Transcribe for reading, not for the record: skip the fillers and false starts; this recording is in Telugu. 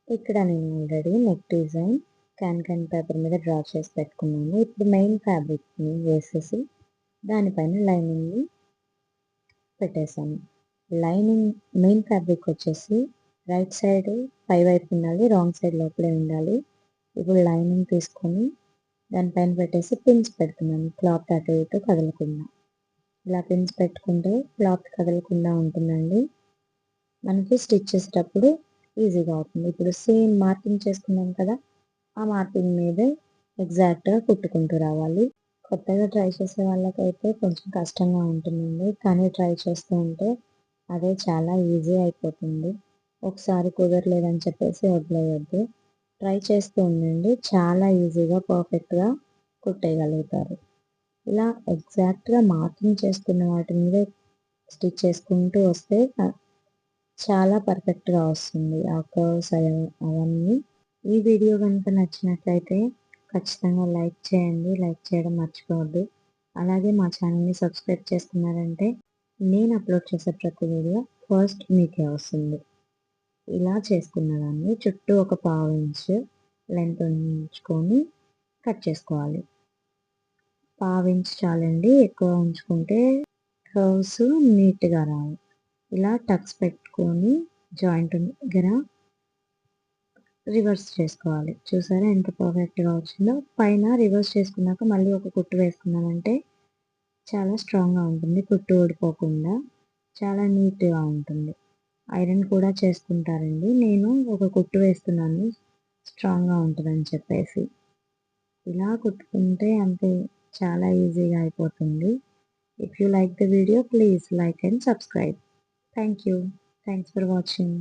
ఇక్కడ నేను already neck design can paper మీద డ్రా చేసి పెట్టుకున్నాను. ఇప్పుడు మెయిన్ ఫ్యాబ్రిక్‌ని వేసేసి దానిపైన లైనింగ్‌ని పెట్టేసాను. లైనింగ్ మెయిన్ ఫ్యాబ్రిక్ వచ్చేసి రైట్ సైడ్ పై వైపు ఉండాలి. రాంగ్ సైడ్ లోపలే ఉండాలి. ఇప్పుడు లైనింగ్ తీసుకొని దానిపైన పెట్టేసి పిన్స్ పెడుతున్నాను. క్లాత్ అటు ఇటు కదలకుండా. ఇలా పిన్స్ పెట్టుకుంటే క్లాత్ కదలకుండా ఉంటుందండి. మనకి స్టిచ్ చేసేటప్పుడు ఈజీగా అవుతుంది. ఇప్పుడు సేమ్ మార్కింగ్ చేసుకున్నాం కదా! ఆ మార్కింగ్ మీదే ఎగ్జాక్ట్‌గా కుట్టుకుంటూ రావాలి. కొత్తగా ట్రై చేసే వాళ్ళకైతే కొంచెం కష్టంగా ఉంటుందండి. కానీ ట్రై చేస్తూ ఉంటే అదే చాలా ఈజీ అయిపోతుంది. ఒకసారి కుదరలేదని చెప్పేసి వదిలేయొద్దు. ట్రై చేస్తూ ఉండండి. చాలా ఈజీగా పర్ఫెక్ట్‌గా కుట్టేయగలుగుతారు. ఇలా ఎగ్జాక్ట్‌గా మార్కింగ్ చేసుకున్న వాటి మీదే స్టిచ్ చేసుకుంటూ వస్తే చాలా పర్ఫెక్ట్‌గా వస్తుంది. ఆ కర్వ్స్ అవన్నీ. ఈ వీడియో గనుక నచ్చినట్లయితే ఖచ్చితంగా లైక్ చేయండి. లైక్ చేయడం మర్చిపోవద్దు. అలాగే మా ఛానల్‌ని సబ్స్క్రైబ్ చేసుకున్నారంటే నేను అప్లోడ్ చేసే ప్రతి వీడియో ఫస్ట్ మీకే వస్తుంది. ఇలా చేసుకున్న దాన్ని చుట్టూ ఒక పావు ఇంచు లెంత్ ఉంచుకొని కట్ చేసుకోవాలి. పావు ఇంచు చాలండి. ఎక్కువ ఉంచుకుంటే కర్వ్స్ నీట్‌గా రావు. ఇలా టక్స్ పెట్టుకొని జాయింట్ దగ్గర రివర్స్ చేసుకోవాలి. చూసారా ఎంత పర్ఫెక్ట్‌గా వచ్చిందో? పైన రివర్స్ చేసుకున్నాక మళ్ళీ ఒక కుట్టు వేసుకున్నామంటే చాలా స్ట్రాంగ్‌గా ఉంటుంది. కుట్టు ఊడిపోకుండా చాలా నీట్‌గా ఉంటుంది. ఐరన్ కూడా చేసుకుంటారండి. నేను ఒక కుట్టు వేస్తున్నాను స్ట్రాంగ్‌గా ఉంటదని చెప్పేసి. ఇలా కుట్టుకుంటే అంతే చాలా ఈజీగా అయిపోతుంది. If you like the video, please like and subscribe. Thank you. Thanks for watching.